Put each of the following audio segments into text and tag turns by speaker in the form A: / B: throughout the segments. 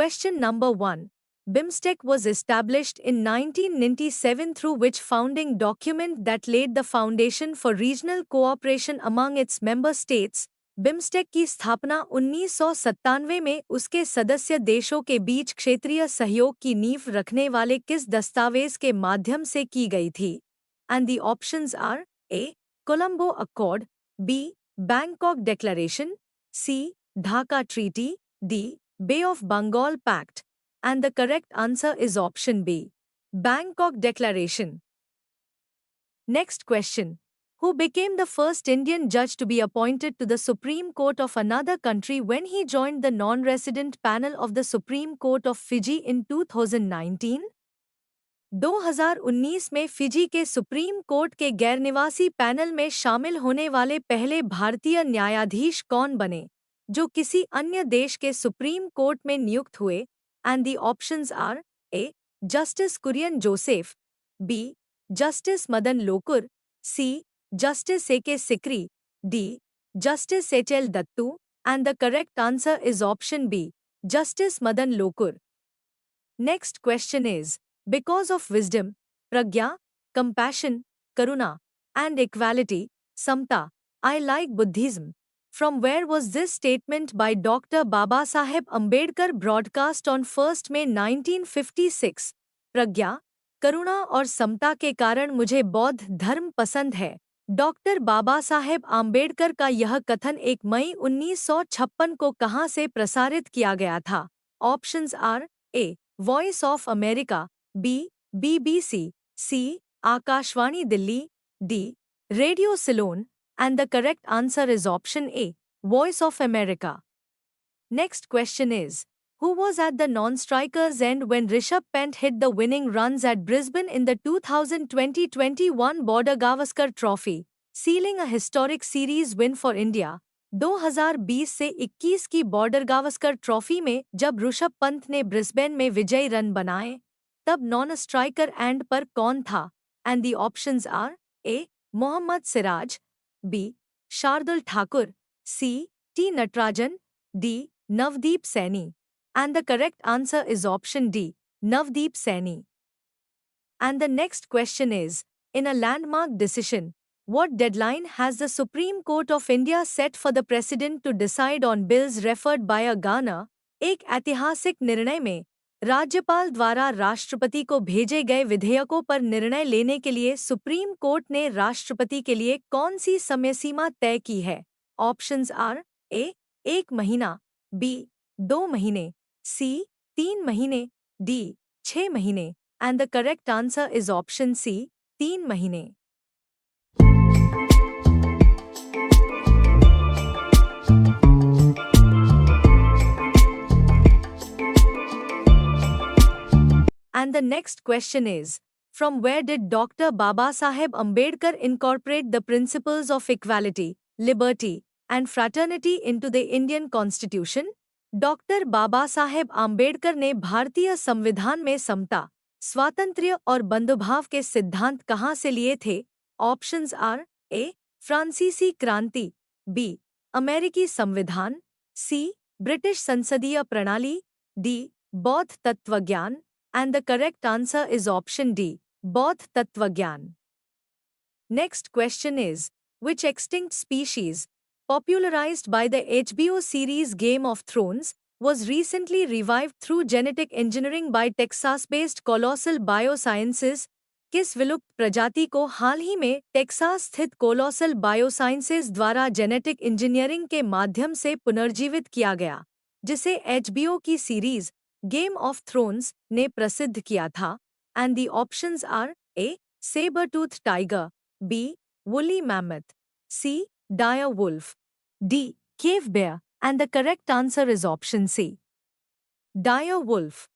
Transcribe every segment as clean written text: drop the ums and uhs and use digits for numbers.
A: Question number 1. BIMSTEC was established in 1997 through which founding document that laid the foundation for regional cooperation among its member states. BIMSTEC की स्थापना 1997 में उसके सदस्य देशों के बीच क्षेत्रीय सहयोग की नींव रखने वाले किस दस्तावेज के माध्यम से की गई थी? And the options are A. Colombo accord, B. Bangkok declaration, C. Dhaka treaty, D. Bay of Bengal pact. And the correct answer is option B. Bangkok Declaration. Next question. Who became the first Indian judge to be appointed to the Supreme Court of another country when he joined the non-resident panel of the Supreme Court of Fiji in 2019? 2019 में Fiji के supreme court के गैरनिवासी panel में शामिल होने वाले पहले भारतीय न्यायाधीश कौन बने, जो किसी अन्य देश के सुप्रीम कोर्ट में नियुक्त हुए? And the options are A. Justice Kurian Joseph, B. Justice Madan Lokur, C. Justice A.K. Sikri, D. Justice H.L. Dattu, and the correct answer is option B. Justice Madan Lokur. Next question is, because of wisdom, pragya, compassion, karuna, and equality, samta, I like Buddhism. From where was this statement by Dr. Babasaheb Ambedkar broadcast on 1st May 1956? प्रज्ञा, करुणा और समता के कारण मुझे बौद्ध धर्म पसंद है. Doctor Baba Saheb Ambedkar का यह कथन 1 मई 1956 को कहाँ से प्रसारित किया गया था? Options are A. Voice of America, B. BBC, C. Akashvani Delhi, D. Radio Ceylon. And the correct answer is option A, Voice of America. Next question is, who was at the non-strikers end when Rishabh Pant hit the winning runs at Brisbane in the 2020-21 Border Gavaskar Trophy, sealing a historic series win for India? 2020 से 21 की border Gavaskar trophy में जब ऋषभ पंत ने Brisbane में विजयी run बनाए, तब non striker end पर कौन था? And the options are A. Mohammed Siraj, B. Shardul Thakur, C. T. Natarajan, D. Navdeep Saini. And the correct answer is option D, Navdeep Saini. And the next question is, in a landmark decision, what deadline has the Supreme Court of India set for the President to decide on bills referred by a garner? एक ऐतिहासिक निर्णय में राज्यपाल द्वारा राष्ट्रपति को भेजे गए विधेयकों पर निर्णय लेने के लिए सुप्रीम कोर्ट ने राष्ट्रपति के लिए कौन सी समय सीमा तय की है? ऑप्शंस आर ए. 1 महीना, बी. 2 महीने, सी. 3 महीने, डी. 6 महीने. And the correct answer is option C, 3 महीने. And the next question is, from where did Dr. Babasaheb Ambedkar incorporate the principles of equality, liberty, and fraternity into the Indian Constitution? Doctor Baba Saheb Ambedkar ने भारतीय संविधान में समता, स्वातंत्र्य और बंधुभाव के सिद्धांत कहाँ से लिए थे? ऑप्शंस आर ए. फ्रांसीसी क्रांति, बी. अमेरिकी संविधान, सी. ब्रिटिश संसदीय प्रणाली, डी. बौद्ध तत्वज्ञान. And the correct answer is option D, Bauddh Tattvagyan. Next question is, which extinct species, popularized by the HBO series Game of Thrones, was recently revived through genetic engineering by Texas-based Colossal Biosciences? किस विलुप्त प्रजाति को हाल ही में Texas स्थित colossal biosciences द्वारा genetic engineering के माध्यम से पुनर्जीवित किया गया, जिसे HBO की सीरीज गेम ऑफ थ्रोन्स ने प्रसिद्ध किया था? And the options are A. Sabre tooth tiger, B. Woolly mammoth, C. Dire wolf, D. Cave bear. And the correct answer is option C, dire wolf.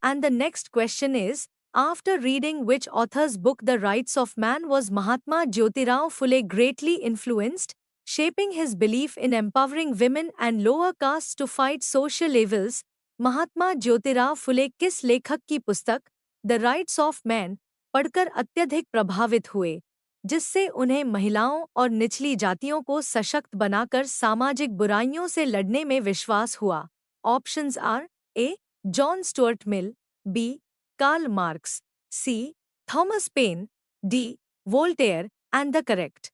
A: And the next question is, after reading which author's book The Rights of Man was Mahatma Jyotirao Phule greatly influenced, shaping his belief in empowering women and lower castes to fight social evils? Mahatma Jyotirao Phule किस लेखक की पुस्तक the rights of man पढ़कर अत्यधिक प्रभावित हुए, जिससे उन्हें महिलाओं और निचली जातियों को सशक्त बनाकर सामाजिक बुराइयों से लड़ने में विश्वास हुआ। Options are A John Stuart Mill, B Karl Marx, C Thomas Paine, D Voltaire, and the correct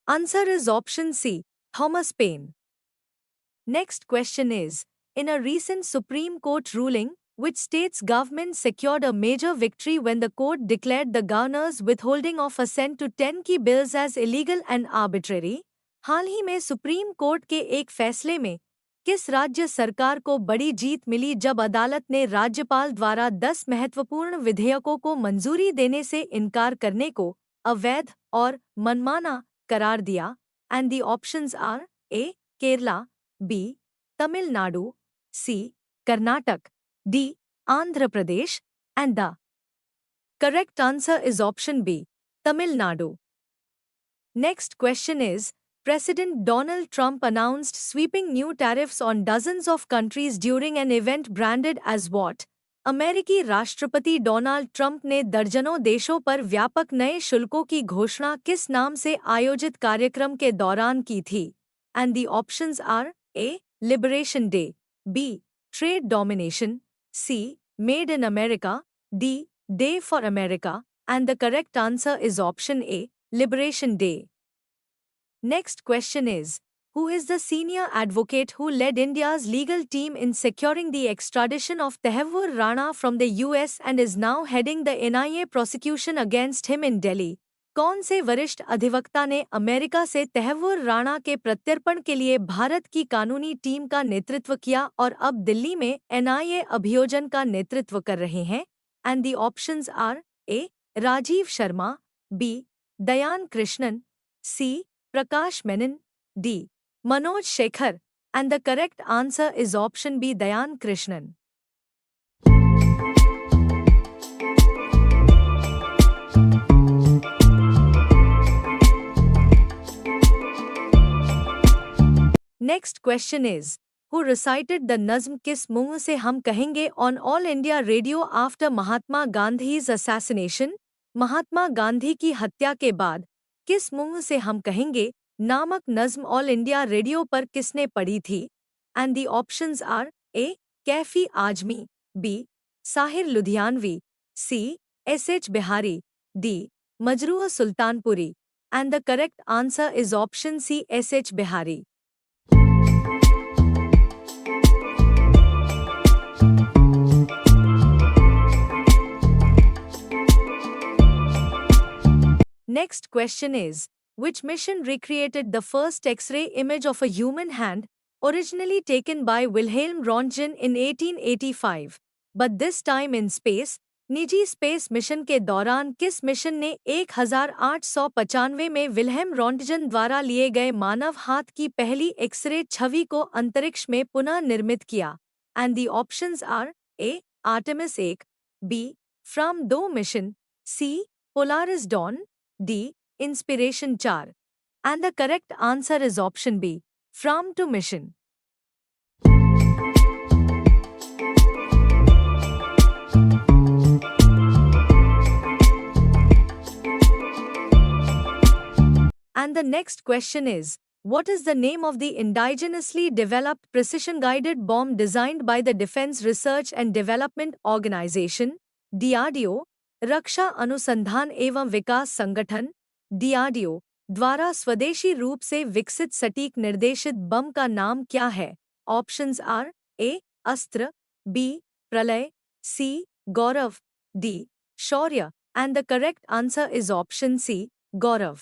A: answer is option C, Thomas Paine. Next question is, in a recent Supreme Court ruling, which state's government secured a major victory when the court declared the governor's withholding of assent to 10 key bills as illegal and arbitrary? हाल ही में supreme court के एक फैसले में किस राज्य सरकार को बड़ी जीत मिली जब अदालत ने राज्यपाल द्वारा 10 महत्वपूर्ण विधेयकों को मंजूरी देने से इनकार करने को अवैध और मनमाना करार दिया? And the options are A Kerala, B Tamil Nadu, C Karnataka, D Andhra Pradesh, and the correct answer is option B, Tamil Nadu. Next question is, President Donald Trump announced sweeping new tariffs on dozens of countries during an event branded as what? अमेरिकी राष्ट्रपति Donald Trump ने दर्जनों देशों पर व्यापक नए शुल्कों की घोषणा किस नाम से आयोजित कार्यक्रम के दौरान की थी? And the options are A Liberation Day, B trade domination, C made in America, D day for America, and the correct answer is option A Liberation Day. Next question is, who is the senior advocate who led India's legal team in securing the extradition of Tehvur Rana from the US and is now heading the NIA prosecution against him in Delhi? कौन से वरिष्ठ अधिवक्ता ने America से तहव्वुर राणा के प्रत्यर्पण के लिए भारत की कानूनी टीम का नेतृत्व किया और अब दिल्ली में NIA अभियोजन का नेतृत्व कर रहे हैं? And the options are A Rajiv Sharma, B Dayan Krishnan, C Prakash Menon, D. Manoj Shekhar, and the correct answer is option B, Dayan Krishnan. Next question is, who recited the Nazm Kis Muh Se Hum Kahenge on All India Radio after Mahatma Gandhi's assassination? Mahatma Gandhi की हत्या के बाद किस मुंह से हम कहेंगे नामक नज्म ऑल इंडिया रेडियो पर किसने पढ़ी थी? And the options are A Kaifi Azmi, B Sahir Ludhianvi, C S Bihari, D Majrooh Sultanpuri, and the correct answer is option C S Bihari. Next question is, which mission recreated the first X-ray image of a human hand, originally taken by Wilhelm Röntgen in 1885, but this time in space? निजी space mission के दौरान किस mission ने 1895 में Wilhelm Röntgen द्वारा लिए गए मानव हाथ की पहली एक्सरे छवि को अंतरिक्ष में पुनः निर्मित किया? And the options are A Artemis 1, B Fram 2 mission, C Polaris Dawn, D Inspiration 4, and the correct answer is option B Fram 2 mission. And the next question is, what is the name of the indigenously developed precision-guided bomb designed by the Defense Research and Development Organization, DRDO, रक्षा अनुसंधान एवं विकास संगठन, DRDO, द्वारा स्वदेशी रूप से विकसित सटीक निर्देशित बम का नाम क्या है? Options are A Astra, B Pralay, C Gaurav, D Shaurya, and the correct answer is option C Gaurav.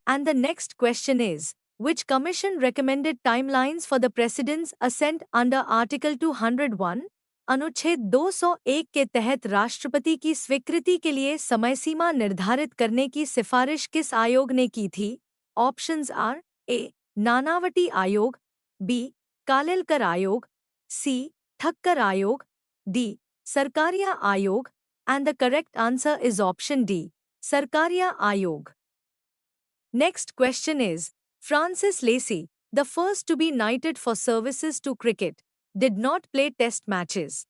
A: And the next question is, which commission recommended timelines for the president's assent under Article 201, अनुच्छेद 201 के तहत राष्ट्रपति की स्वीकृति के लिए समय सीमा निर्धारित करने की सिफारिश किस आयोग ने की थी? ऑप्शंस आर ए नानावटी आयोग, बी कालेलकर आयोग, सी ठक्कर आयोग, डी सरकारिया आयोग, and the correct answer is option D Sarkaria आयोग. Next question is, Francis Lacy, the first to be knighted for services to cricket, did not play test matches.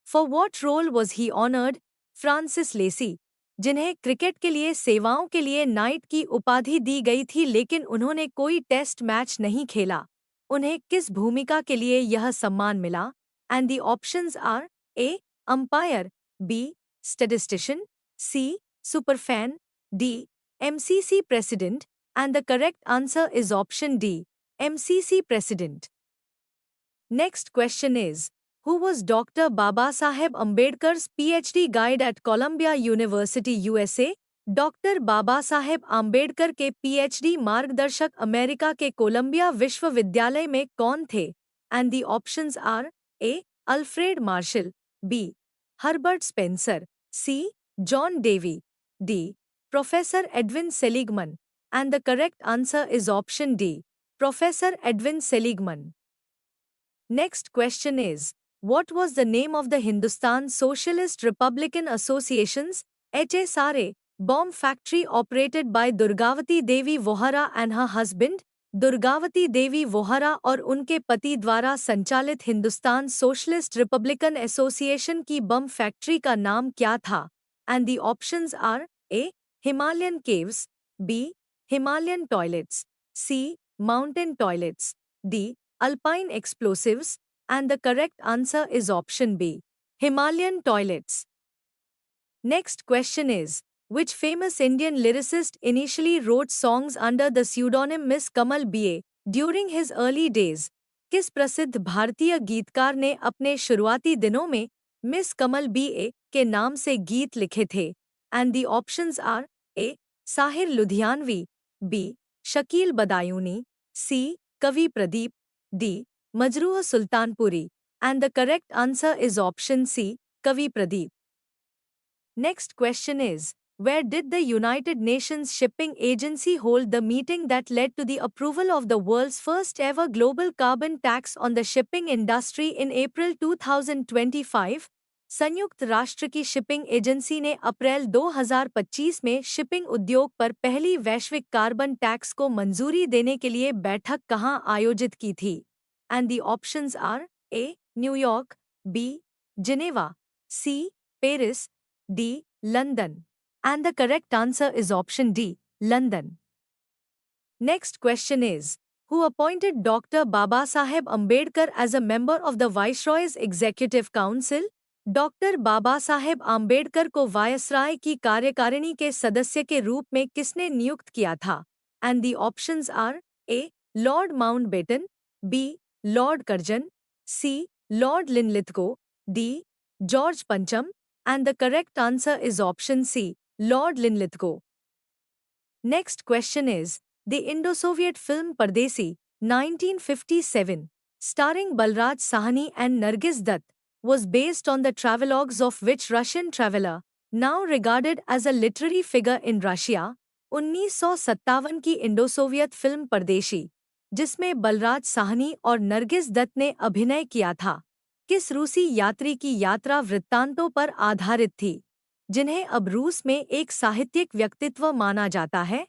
A: For what role was he honored? Francis Lacey, जिन्हें cricket के लिए सेवाओं के लिए night की उपाधि दी गई थी लेकिन उन्होंने कोई टेस्ट मैच नहीं खेला, उन्हें किस भूमिका के लिए यह सम्मान मिला? And the options are A umpire, B statistician, C superfan, D MCC president, and the correct answer is option D MCC president. Next question is, who was Dr. Babasaheb Ambedkar's PhD guide at Columbia University, USA? Doctor Baba Saheb Ambedkar के PhD मार्गदर्शक America के Colombia विश्वविद्यालय में कौन थे? And the options are A Alfred Marshall, B Herbert Spencer, C John Dewey, D professor Edwin Seligman, and the correct answer is option D professor Edwin Seligman. Next question is, what was the name of the Hindustan Socialist Republican Association's HSRA bomb factory operated by Durgavati Devi Vohra and her husband? Durgavati Devi Vohra और उनके पति द्वारा संचालित Hindustan socialist Republican association की बम factory का नाम क्या था? And the options are A Himalayan caves, B Himalayan toilets, C mountain toilets, D Alpine explosives, and the correct answer is option B, Himalayan toilets. Next question is, which famous Indian lyricist initially wrote songs under the pseudonym Miss Kamal BA during his early days? किस प्रसिद्ध भारतीय गीतकार ने अपने शुरुआती दिनों में miss कमल BA के नाम से गीत लिखे थे? And the options are A Sahir Ludhianvi, B Shakeel Badayuni, C Kavi Pradeep, D. Majroor Sultanpuri, and the correct answer is option C, Kavi Pradeep. Next question is, where did the United Nations Shipping Agency hold the meeting that led to the approval of the world's first ever global carbon tax on the shipping industry in April 2025? संयुक्त राष्ट्र की shipping agency ने अप्रैल 2025 में shipping उद्योग पर पहली वैश्विक carbon tax को मंजूरी देने के लिए बैठक कहां आयोजित की थी? And the options are A New York, B Geneva, C Paris, D London, and the correct answer is option D London. Next question is, who appointed Dr. Babasaheb Ambedkar as a member of the Viceroy's Executive Council? Doctor Baba Saheb Ambedkar को viceroy की कार्यकारिणी के सदस्य के रूप में किसने नियुक्त किया था? And the options are A Lord Mountbatten, B Lord Curzon, C Lord Linlithgow, D George पंचम, and the correct answer is option C Lord Linlithgow. Next question is, the Indo Soviet film Pardesi 1957 starring Balraj Sahni and Nargis Dutt was based on the travelogues of which Russian traveler, now regarded as a literary figure in Russia? 1957 की Indo-Soviet film परदेशी, जिसमें बलराज साहनी और नरगिस दत्त ने अभिनय किया था, किस रूसी यात्री की यात्रा वृत्तांतों पर आधारित थी, जिन्हें अब रूस में एक साहित्यिक व्यक्तित्व माना जाता है?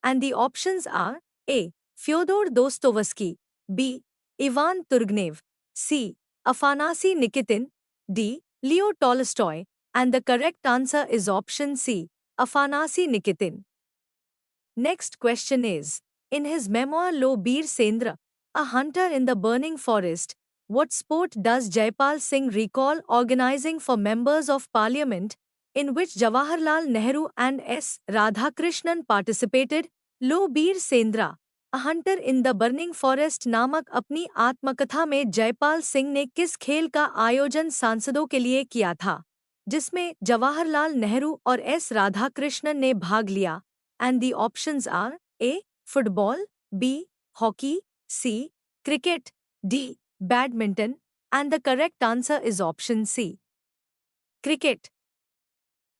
A: And the options are A Fyodor Dostoevsky, B Ivan Turgenev, C Afanasy Nikitin, D. Leo Tolstoy, and the correct answer is option C, Afanasy Nikitin. Next question is, in his memoir Lo Bir Sendra, A Hunter in the Burning Forest, what sport does Jaipal Singh recall organizing for members of parliament, in which Jawaharlal Nehru and S. Radhakrishnan participated? Lo Bir Sendra, A Hunter in the Burning Forest नामक अपनी आत्मकथा में जयपाल सिंह ने किस खेल का आयोजन सांसदों के लिए किया था, जिसमें जवाहरलाल नेहरू और एस राधाकृष्णन ने भाग लिया? And the options are A football, B hockey, C cricket, D badminton, and the correct answer is option C cricket.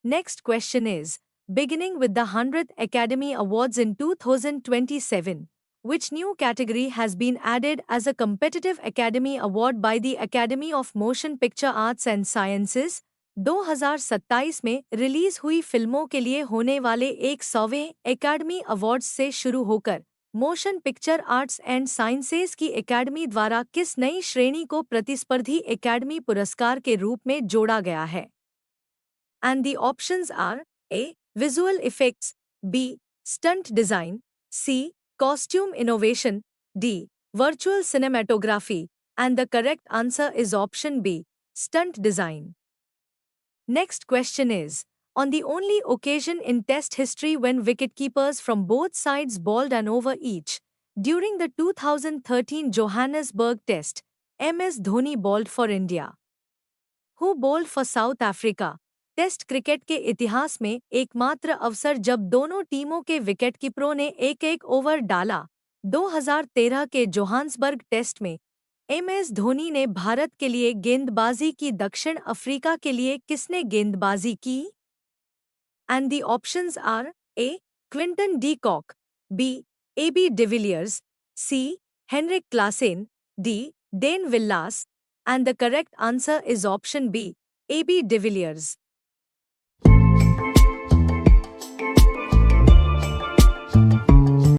A: Next question is, beginning with the 100th Academy Awards in 2027, which new category has been added as a competitive Academy Award by the Academy of Motion Picture Arts and Sciences? 2027 में release हुई फिल्मों के लिए होने वाले 100वें academy awards से शुरू होकर motion picture arts and sciences की एकेडमी द्वारा किस नई श्रेणी को प्रतिस्पर्धी एकेडमी पुरस्कार के रूप में जोड़ा गया है? And the options are A. Visual effects, B. Stunt design, C. Costume innovation, D. Virtual cinematography, and the correct answer is option B. Stunt design. Next question is, on the only occasion in Test history when wicketkeepers from both sides bowled an over each, during the 2013 Johannesburg Test, MS Dhoni bowled for India. Who bowled for South Africa? Test cricket के इतिहास में एकमात्र अवसर जब दोनों टीमों के विकेटकीपरों ने एक एक ओवर डाला। 2013 के जोहान्सबर्ग टेस्ट में MS धोनी ने भारत के लिए गेंदबाजी की। दक्षिण अफ्रीका के लिए किसने गेंदबाजी की? And the options are A. Quinton de Kock, B. AB de Villiers, C. Heinrich Klaasen, D. Dane Vilas, and the correct answer is option B. AB de Villiers.